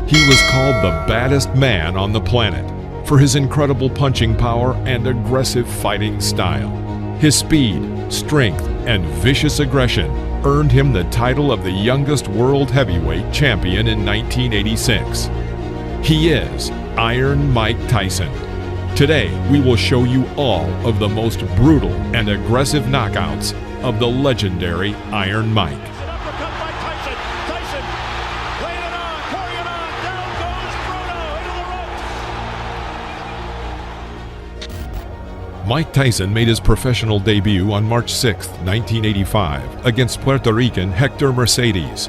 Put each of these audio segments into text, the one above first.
He was called the baddest man on the planet for his incredible punching power and aggressive fighting style. His speed, strength, and vicious aggression earned him the title of the youngest world heavyweight champion in 1986. He is Iron Mike Tyson. Today, we will show you all of the most brutal and aggressive knockouts of the legendary Iron Mike. An uppercut by Tyson. Tyson laying it on, pouring it on. Down goes Bruno into the ropes. Mike Tyson made his professional debut on March 6, 1985, against Puerto Rican Hector Mercedes.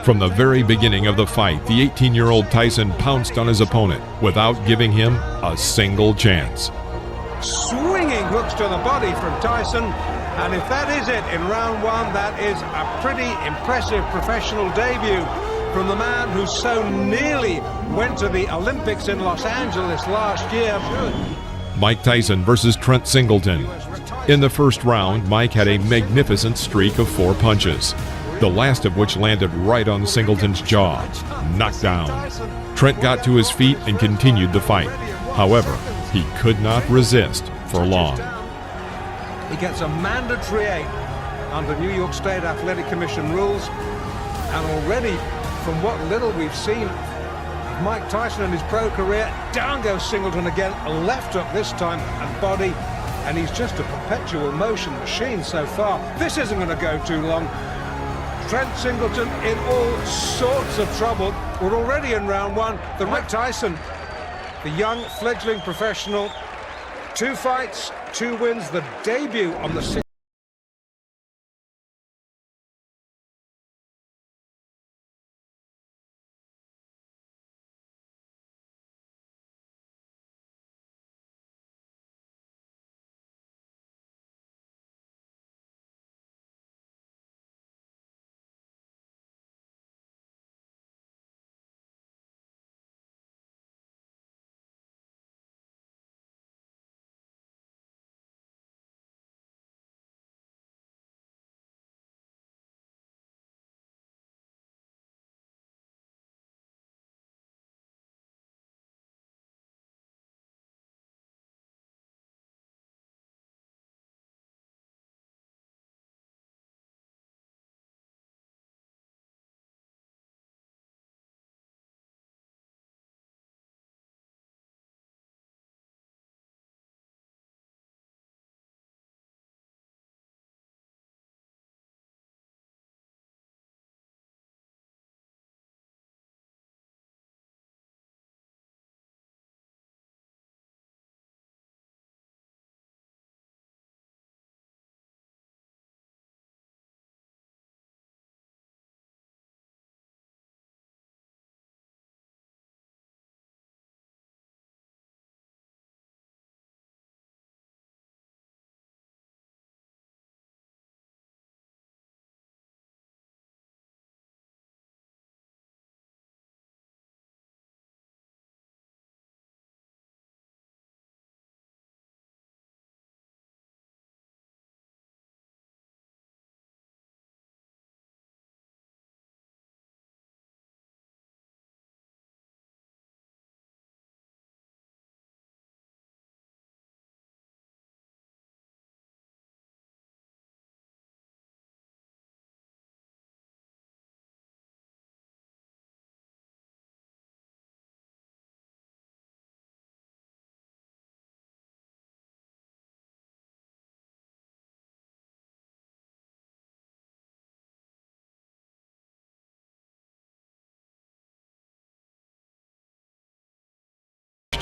From the very beginning of the fight, the 18-year-old Tyson pounced on his opponent without giving him a single chance. Swinging hooks to the body from Tyson, and if that is it in round one, that is a pretty impressive professional debut from the man who so nearly went to the Olympics in Los Angeles last year. Mike Tyson versus Trent Singleton. In the first round, Mike had a magnificent streak of 4 punches, the last of which landed right on Singleton's jaw. Knocked down. Trent got to his feet and continued the fight. However, he could not resist for long. He gets a mandatory 8 under New York State Athletic Commission rules, and already from what little we've seen of Mike Tyson in his pro career, down goes Singleton again, left hook this time and body, and he's just a perpetual motion machine so far. This isn't going to go too long. Trent Singleton in all sorts of trouble. We're already in round one. The Mike Tyson, the young fledgling professional, 2 fights, 2 wins, the debut on the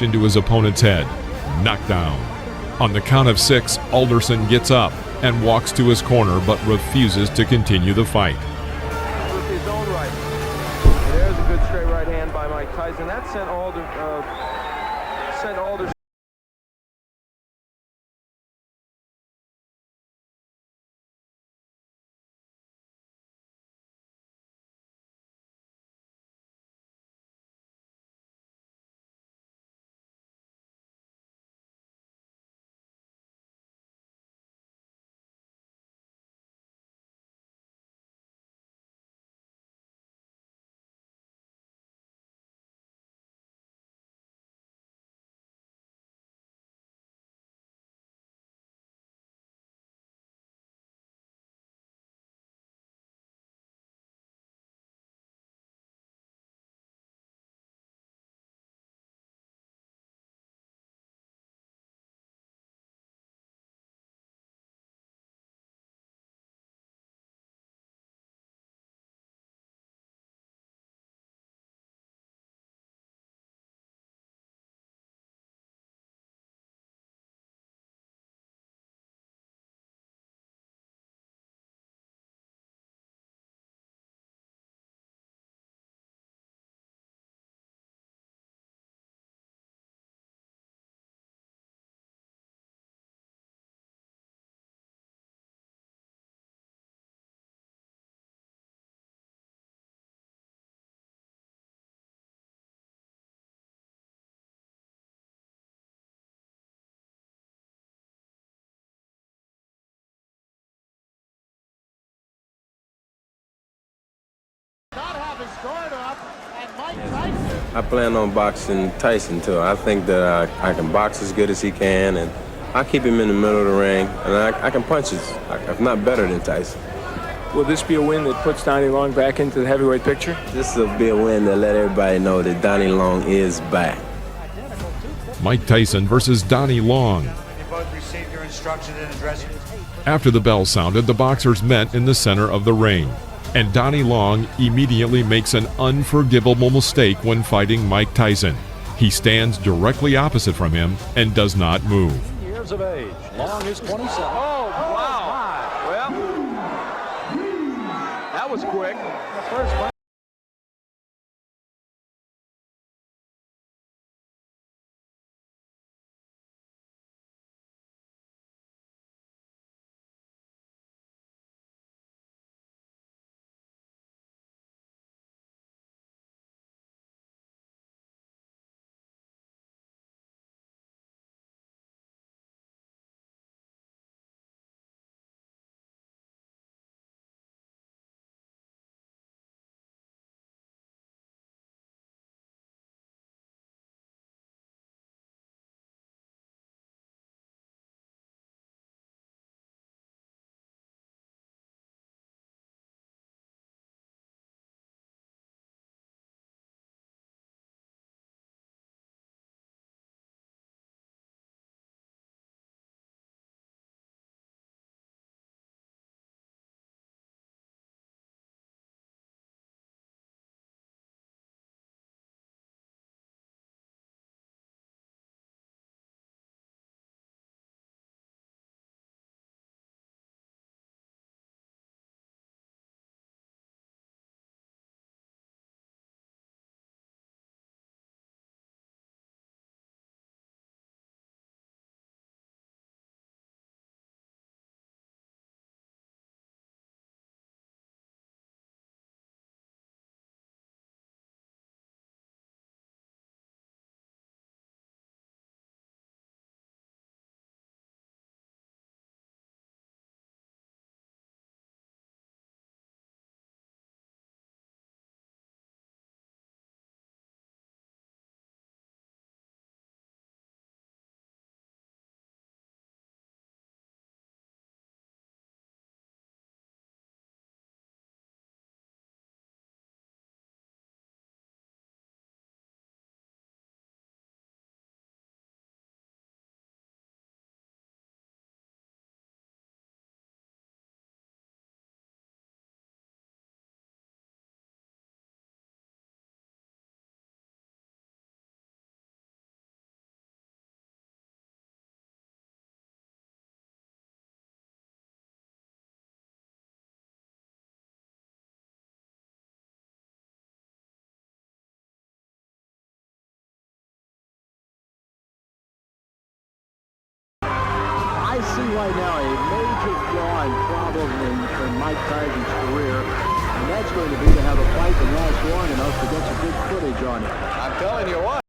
into his opponent's head. Knocked down. On the count of 6, Alderson gets up and walks to his corner but refuses to continue the fight. With his own right. There's a good straight right hand by Mike Tyson. That sent Alderson Guard up, and Mike Tyson. I plan on boxing Tyson too. I think that I can box as good as he can, and I keep him in the middle of the ring, and I can punch if not better than Tyson. Will this be a win that puts Donnie Long back into the heavyweight picture? This will be a win that let everybody know that Donnie Long is back. Mike Tyson versus Donnie Long. You both received your instructions in the dressing room. After the bell sounded, the boxers met in the center of the ring, and Donnie Long immediately makes an unforgivable mistake when fighting Mike Tyson. He stands directly opposite from him and does not move. Years of age. Long is 27. Oh, wow. Well, that was quick. The first fight. I see right now a major flaw and problem in Mike Tyson's career, and that's going to be to have a fight that lasts long enough to get some good footage on it. I'm telling you what.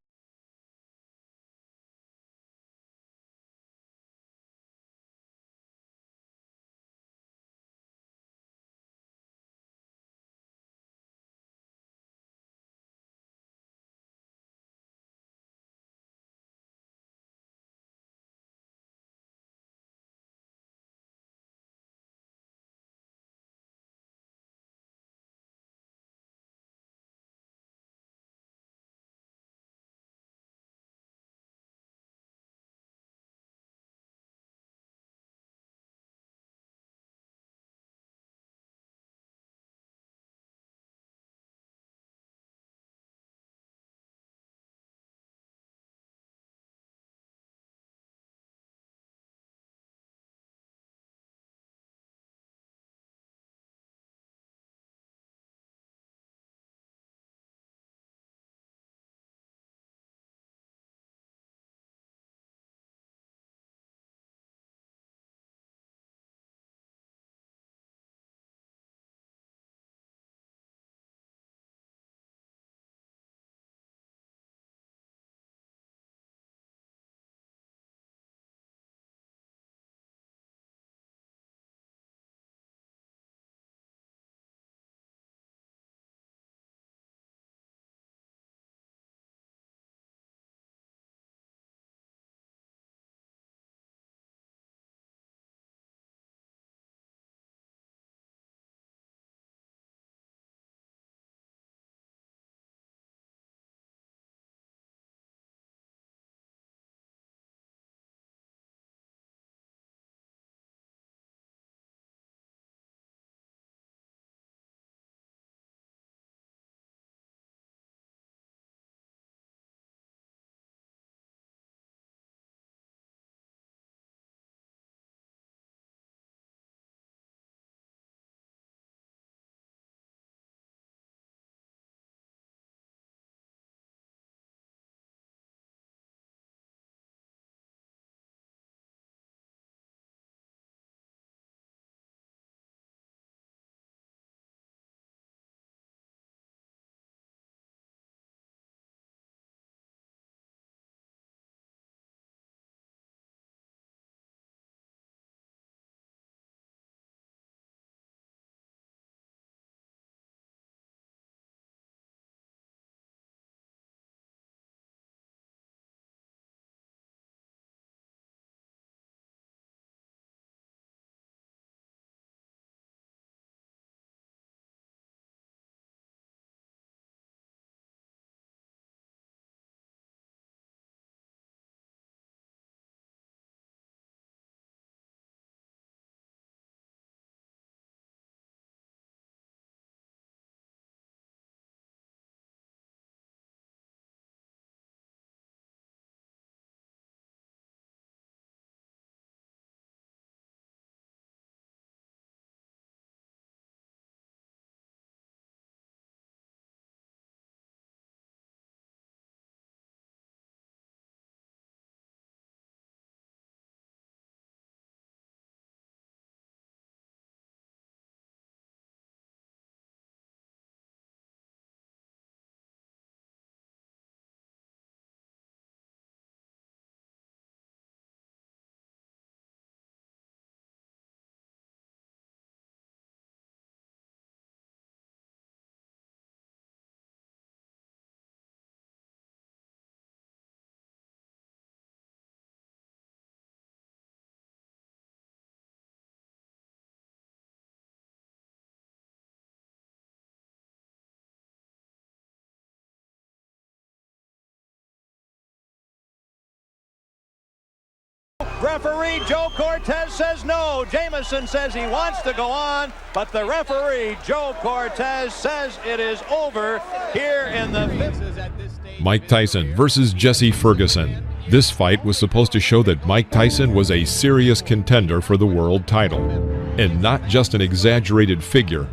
Referee Joe Cortez says no. Jamison says he wants to go on, but the referee Joe Cortez says it is over here in the fifth. Mike Tyson versus Jesse Ferguson. This fight was supposed to show that Mike Tyson was a serious contender for the world title, and not just an exaggerated figure.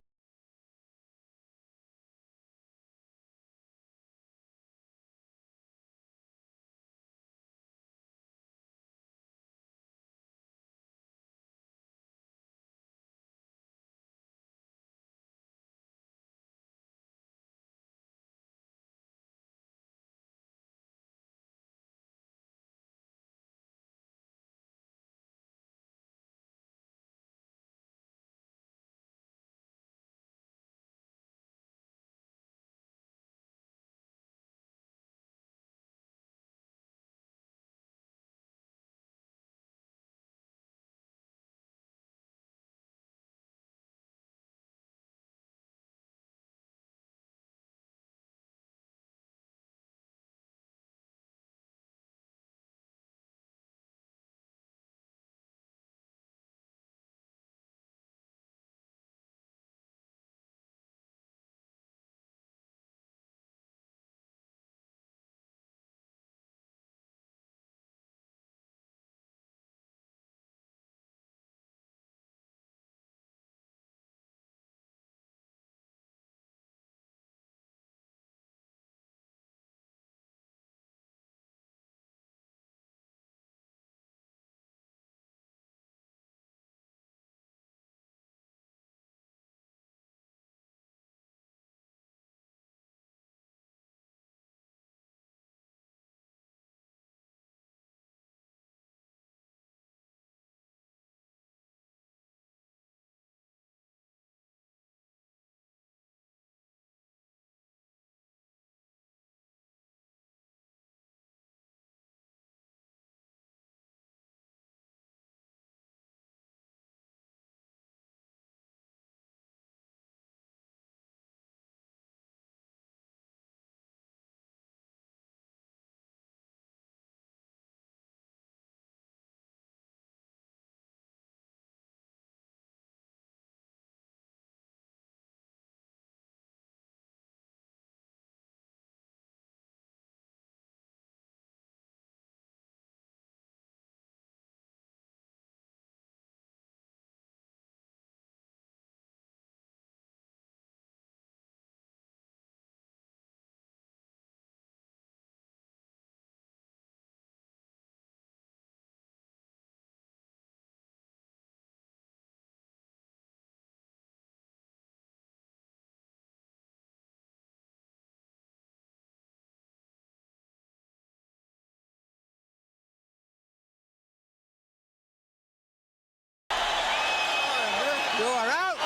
You are out.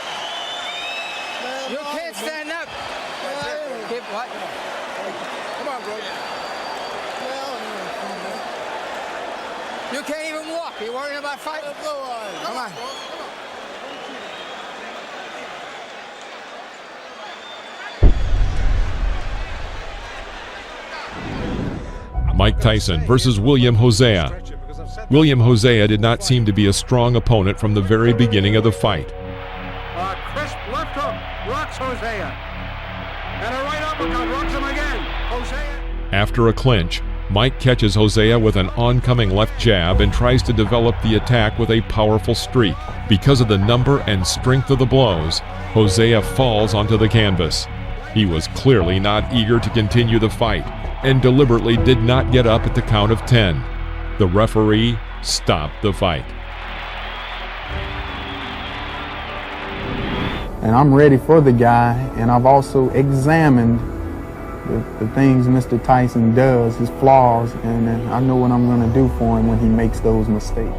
You can't stand up. Keep what? Come on, bro. You can't even walk. You worrying about fighting? Come on. Mike Tyson versus William Hosea. William Hosea did not seem to be a strong opponent from the very beginning of the fight. Crisp left hook rocks Hosea. And a right uppercut rocks him again. Hosea. After a clinch, Mike catches Hosea with an oncoming left jab and tries to develop the attack with a powerful streak. Because of the number and strength of the blows, Hosea falls onto the canvas. He was clearly not eager to continue the fight and deliberately did not get up at the count of 10. The referee stopped the fight. And I'm ready for the guy, and I've also examined the things Mr. Tyson does, his flaws, and I know what I'm going to do for him when he makes those mistakes.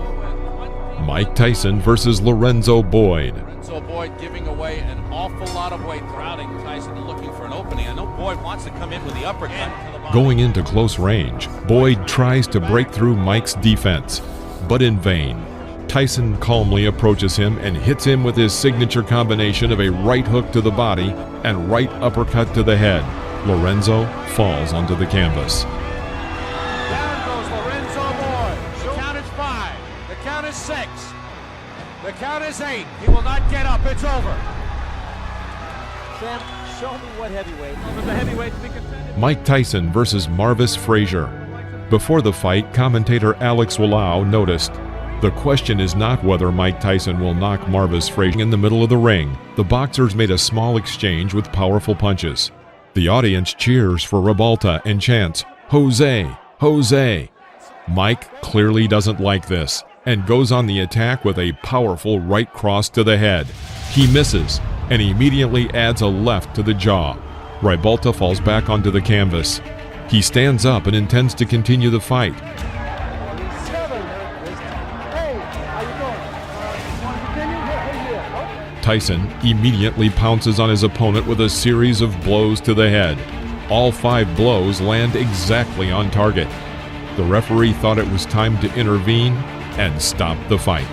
Mike Tyson versus Lorenzo Boyd. Lorenzo Boyd giving away an awful lot of weight, crowding Tyson looking for an opening. I know Boyd wants to come in with the uppercut. Going into close range, Boyd tries to break through Mike's defense, but in vain. Tyson calmly approaches him and hits him with his signature combination of a right hook to the body and right uppercut to the head. Lorenzo falls onto the canvas. Down goes Lorenzo Boyd. The count is 5. Count is 8. He will not get up. It's over. Sam, show me what heavyweight. The heavyweight to be contended. Mike Tyson versus Marvis Frazier. Before the fight, commentator Alex Wallau noticed, "The question is not whether Mike Tyson will knock Marvis Frazier in the middle of the ring." The boxers made a small exchange with powerful punches. The audience cheers for Rebalta and chants, "Jose, Jose." Mike clearly doesn't like this and goes on the attack with a powerful right cross to the head. He misses and immediately adds a left to the jaw. Rebalta falls back onto the canvas. He stands up and intends to continue the fight. Tyson immediately pounces on his opponent with a series of blows to the head. All 5 blows land exactly on target. The referee thought it was time to intervene and stop the fight.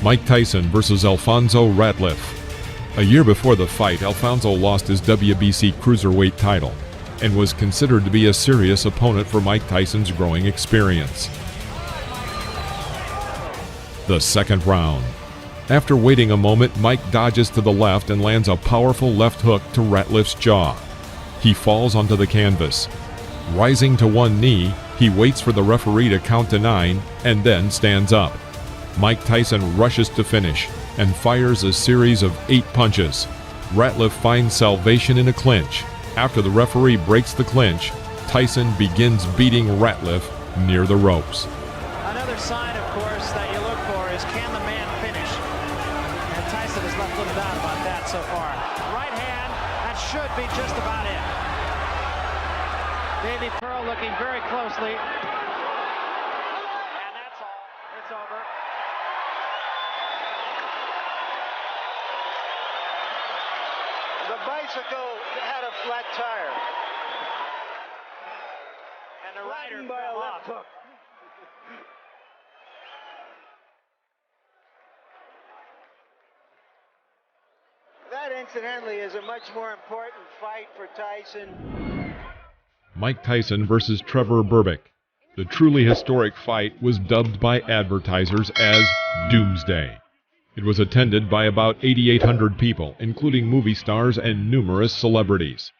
Mike Tyson versus Alfonso Ratliff. A year before the fight, Alfonso lost his WBC cruiserweight title and was considered to be a serious opponent for Mike Tyson's growing experience. The second round. After waiting a moment, Mike dodges to the left and lands a powerful left hook to Ratliff's jaw. He falls onto the canvas. Rising to one knee, he waits for the referee to count to 9 and then stands up. Mike Tyson rushes to finish and fires a series of 8 punches. Ratliff finds salvation in a clinch. After the referee breaks the clinch, Tyson begins beating Ratliff near the ropes. Another sign, of course, that you look for is, can the man finish? And Tyson has left little doubt about that so far. Right hand, that should be just about it. Davey Pearl looking very closely. And that's all. It's over. The bicycle had a flat tire. And the rider by a fell left off. hook. That, incidentally, is a much more important fight for Tyson. Mike Tyson versus Trevor Berbick. The truly historic fight was dubbed by advertisers as Doomsday. It was attended by about 8,800 people, including movie stars and numerous celebrities.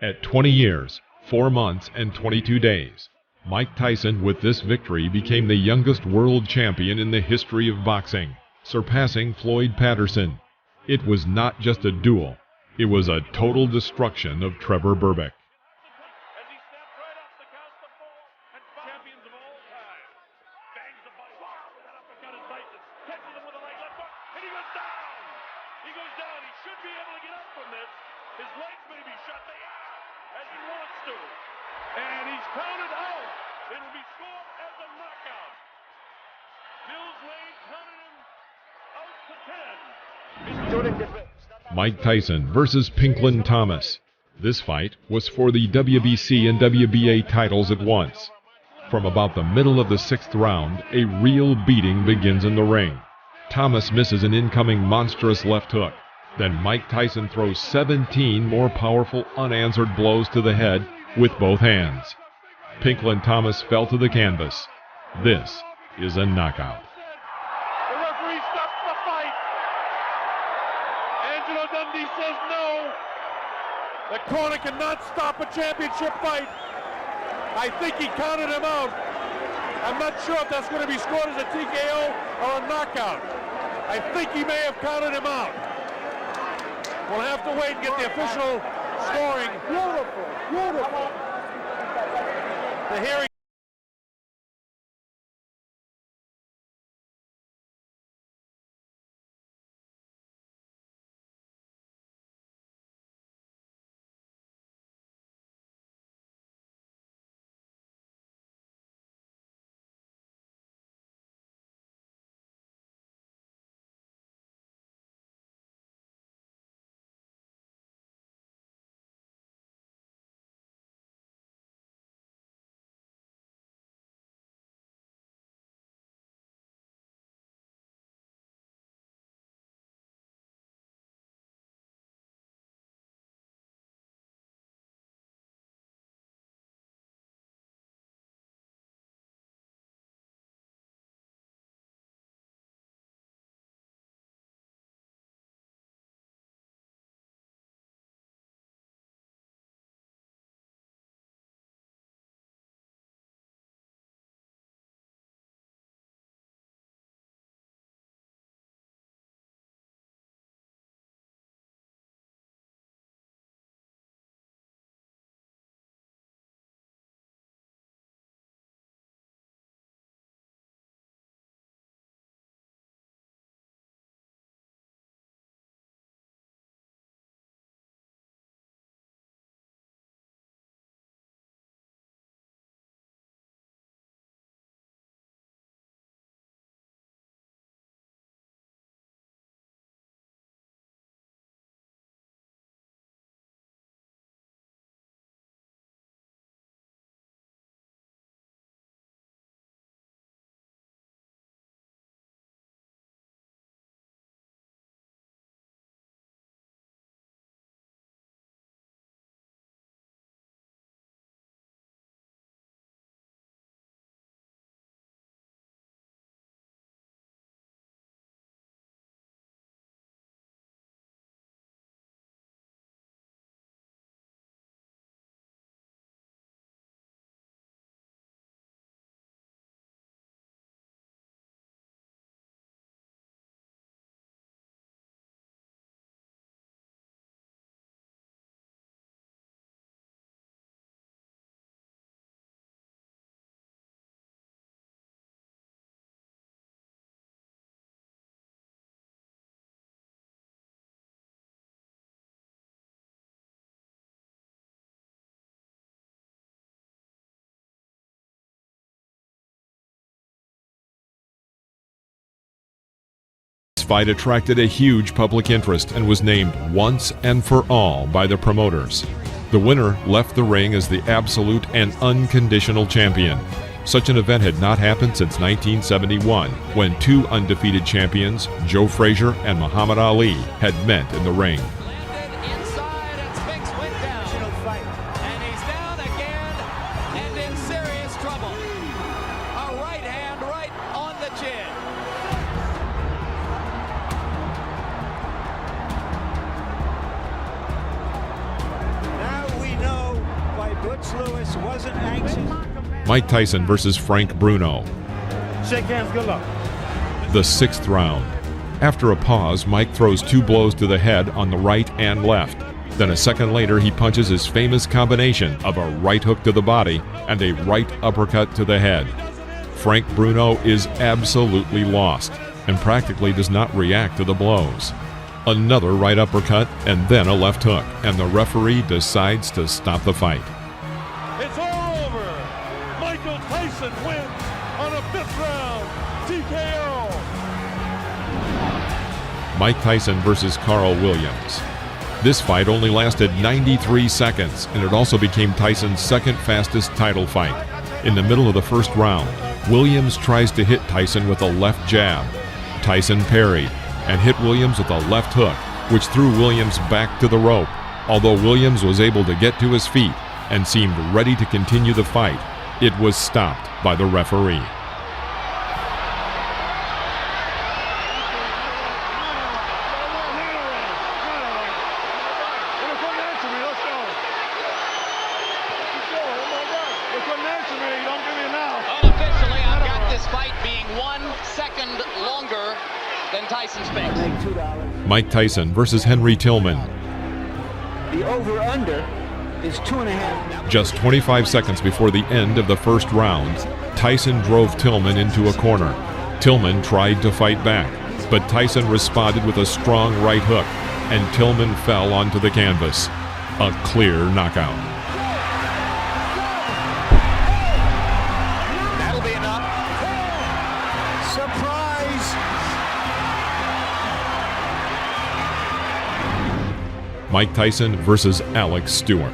At 20 years, 4 months, and 22 days, Mike Tyson, with this victory, became the youngest world champion in the history of boxing, surpassing Floyd Patterson. It was not just a duel, it was a total destruction of Trevor Berbick. Mike Tyson versus Pinklin Thomas. This fight was for the WBC and WBA titles at once. From about the middle of the 6th round, a real beating begins in the ring. Thomas misses an incoming monstrous left hook. Then Mike Tyson throws 17 more powerful unanswered blows to the head with both hands. Pinklin Thomas fell to the canvas. This is a knockout. The referee stops the fight. Angelo Dundee says no. The corner cannot stop a championship fight. I think he counted him out. I'm not sure if that's going to be scored as a TKO or a knockout. I think he may have counted him out. We'll have to wait and get the official scoring. Beautiful, beautiful. The hearing. fight attracted a huge public interest and was named once and for all by the promoters. The winner left the ring as the absolute and unconditional champion. Such an event had not happened since 1971, when two undefeated champions, Joe Frazier and Muhammad Ali, had met in the ring. Mike Tyson versus Frank Bruno. Shake hands, good luck. The sixth round. After a pause, Mike throws two blows to the head on the right and left. Then a second later, he punches his famous combination of a right hook to the body and a right uppercut to the head. Frank Bruno is absolutely lost and practically does not react to the blows. Another right uppercut and then a left hook, and the referee decides to stop the fight. It's all over. Tyson wins on a fifth round TKO. Mike Tyson versus Carl Williams. This fight only lasted 93 seconds, and it also became Tyson's second fastest title fight. In the middle of the first round, Williams tries to hit Tyson with a left jab. Tyson parried and hit Williams with a left hook, which threw Williams back to the rope. Although Williams was able to get to his feet and seemed ready to continue the fight, it was stopped by the referee. Unofficially, I've got this fight being 1 second longer than Tyson's pace. Mike Tyson versus Henry Tillman. The over-under is 2.5. Just 25 seconds before the end of the first round, Tyson drove Tillman into a corner. Tillman tried to fight back, but Tyson responded with a strong right hook, and Tillman fell onto the canvas. A clear knockout. That'll be enough. Surprise! Mike Tyson versus Alex Stewart.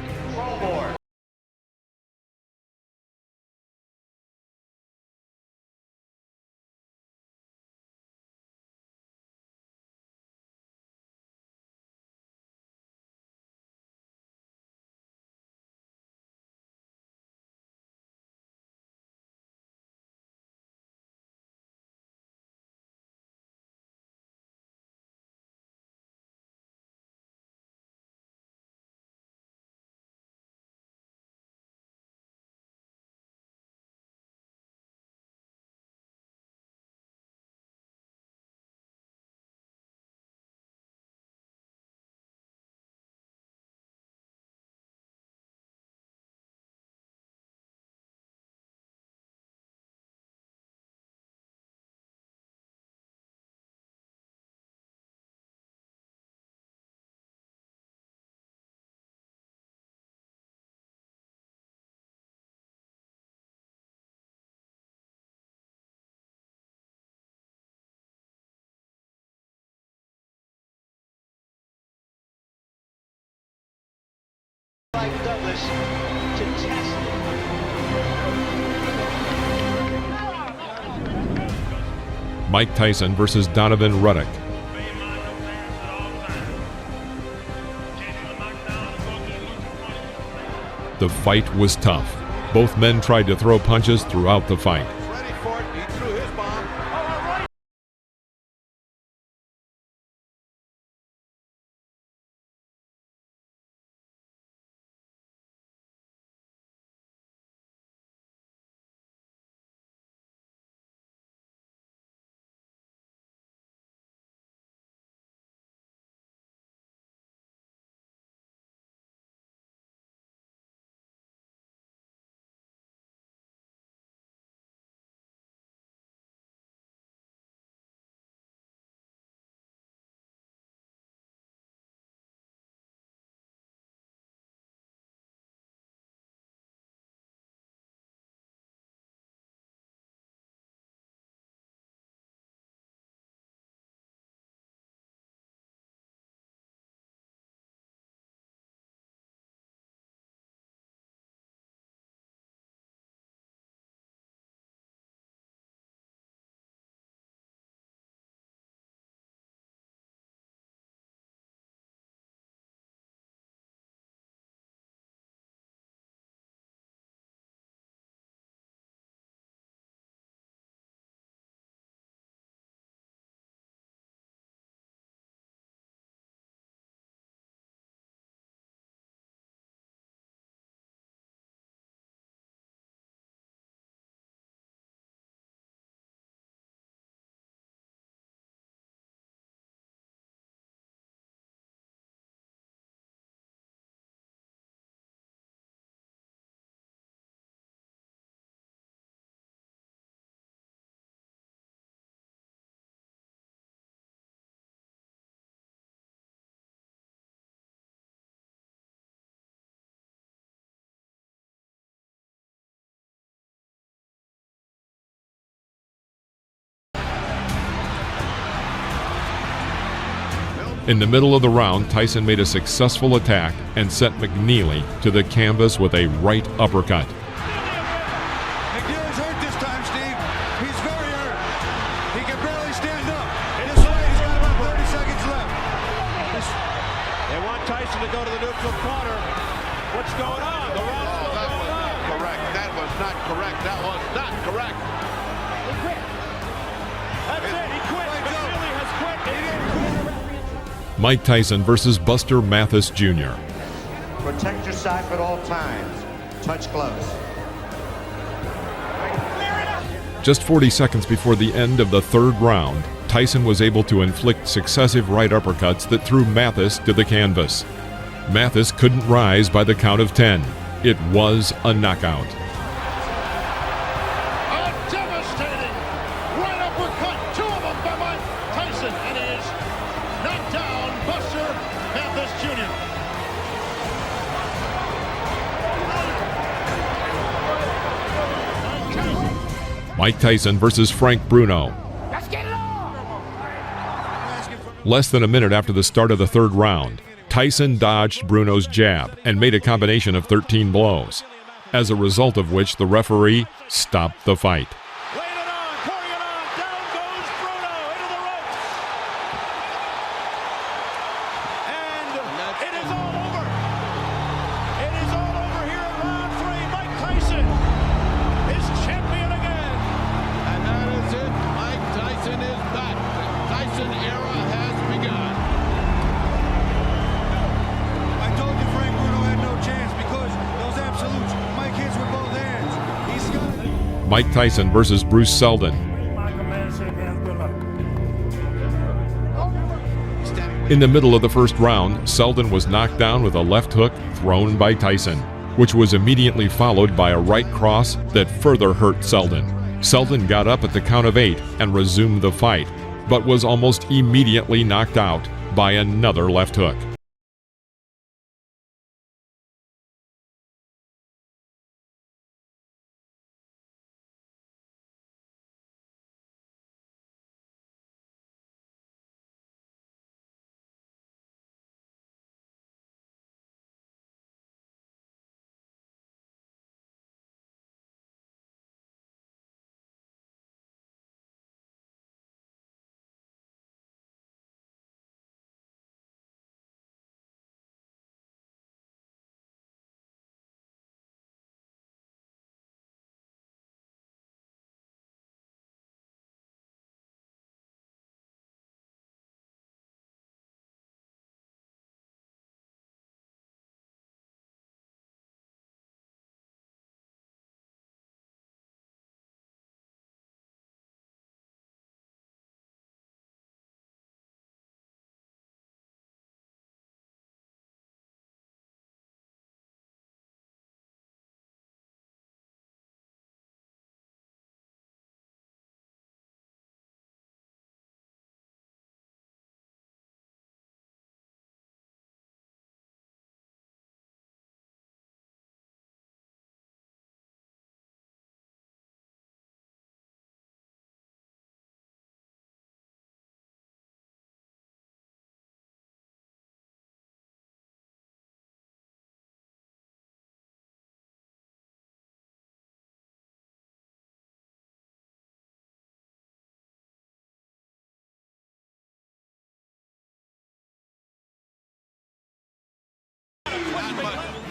Douglas to test Mike Tyson versus Donovan Ruddock. The fight was tough. Both men tried to throw punches throughout the fight. In the middle of the round, Tayson made a successful attack and sent McNeely to the canvas with a right uppercut. McNeely's hurt this time, Steve. He's very hurt. He can barely stand up. This fight has got about 30 seconds left. They want Tayson to go to the neutral corner. What's going on? The round's still going on. Correct. That was not correct. That was not correct. He quit. That's it. He quit. McNeely has quit. He didn't quit. Mike Tyson versus Buster Mathis Jr. Protect your side at all times. Touch close. Just 40 seconds before the end of the third round, Tayson was able to inflict successive right uppercuts that threw Mathis to the canvas. Mathis couldn't rise by the count of 10. It was a knockout. A devastating right uppercut. Two of them by Mike Tayson. And he is knocked down Buster Mathis Jr. Mike Tyson versus Frank Bruno. Less than a minute after the start of the third round, Tayson dodged Bruno's jab and made a combination of 13 blows, as a result of which the referee stopped the fight. Mike Tyson versus Bruce Seldon. In the middle of the first round, Seldon was knocked down with a left hook thrown by Tyson, which was immediately followed by a right cross that further hurt Seldon. Seldon got up at the count of 8 and resumed the fight, but was almost immediately knocked out by another left hook.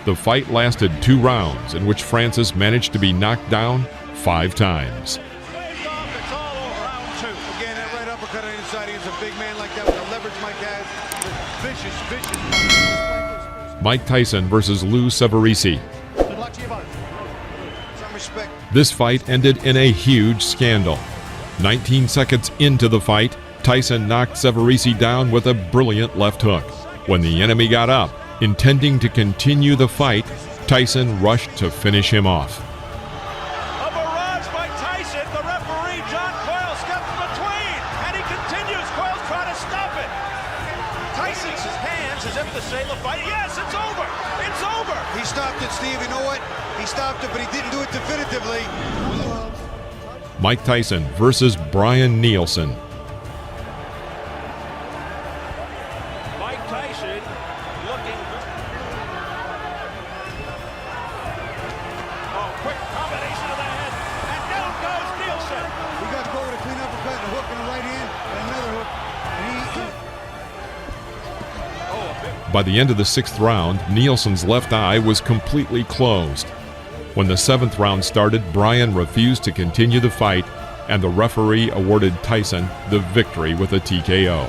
The fight lasted 2 rounds, in which Francis managed to be knocked down 5 times. Mike Tyson versus Lou Severisi. This fight ended in a huge scandal. 19 seconds into the fight, Tyson knocked Severisi down with a brilliant left hook. When the enemy got up, intending to continue the fight, Tyson rushed to finish him off. A barrage by Tyson. The referee, John Coyle, steps between, and he continues. Coyle's trying to stop it. Tyson's hands as if to say the fight. Yes, it's over. It's over. He stopped it, Steve. You know what? He stopped it, but he didn't do it definitively. Mike Tyson versus Brian Nielsen. By the end of the 6th round, Nielsen's left eye was completely closed. When the 7th round started, Bryan refused to continue the fight, and the referee awarded Tayson the victory with a TKO.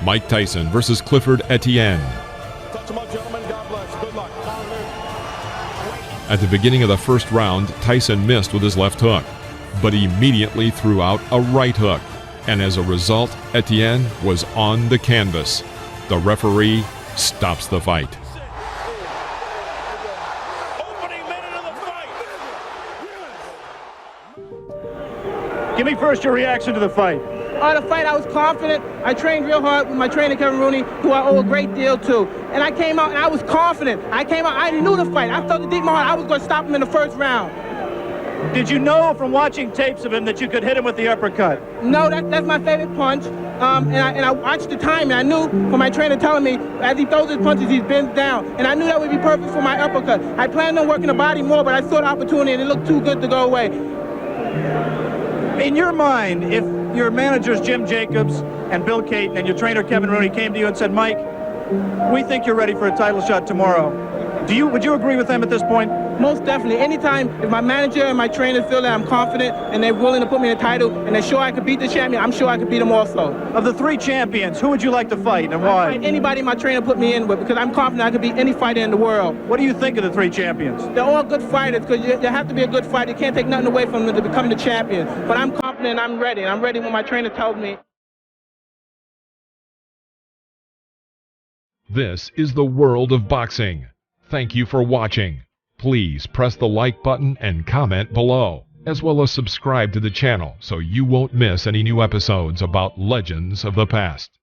Mike Tyson versus Clifford Etienne. At the beginning of the 1st round, Tyson missed with his left hook, but immediately threw out a right hook, and as a result, Etienne was on the canvas. The referee stops the fight. Give me first your reaction to the fight. The fight, I was confident. I trained real hard with my trainer, Kevin Rooney, who I owe a great deal to. And I came out and I was confident. I knew the fight. I felt it deep in my heart. I was going to stop him in the 1st round. Did you know from watching tapes of him that you could hit him with the uppercut? No, that's my favorite punch. And I watched the time, and I knew from my trainer telling me, as he throws his punches, he's bent down. And I knew that would be perfect for my uppercut. I planned on working the body more, but I saw the opportunity, and it looked too good to go away. In your mind, if your managers Jim Jacobs and Bill Caton and your trainer Kevin Rooney came to you and said, Mike, we think you're ready for a title shot tomorrow, would you agree with them at this point? Most definitely. Anytime if my manager and my trainer feel that I'm confident and they're willing to put me in a title and they're sure I could beat the champion, I'm sure I could beat them also. Of the 3 champions, who would you like to fight and why? Anybody my trainer put me in with, because I'm confident I could beat any fighter in the world. What do you think of the 3 champions? They're all good fighters, because you have to be a good fighter. You can't take nothing away from them to become the champion. But I'm confident, I'm ready, and I'm ready when my trainer tells me. This is the world of boxing. Thank you for watching. Please press the like button and comment below, as well as subscribe to the channel so you won't miss any new episodes about legends of the past.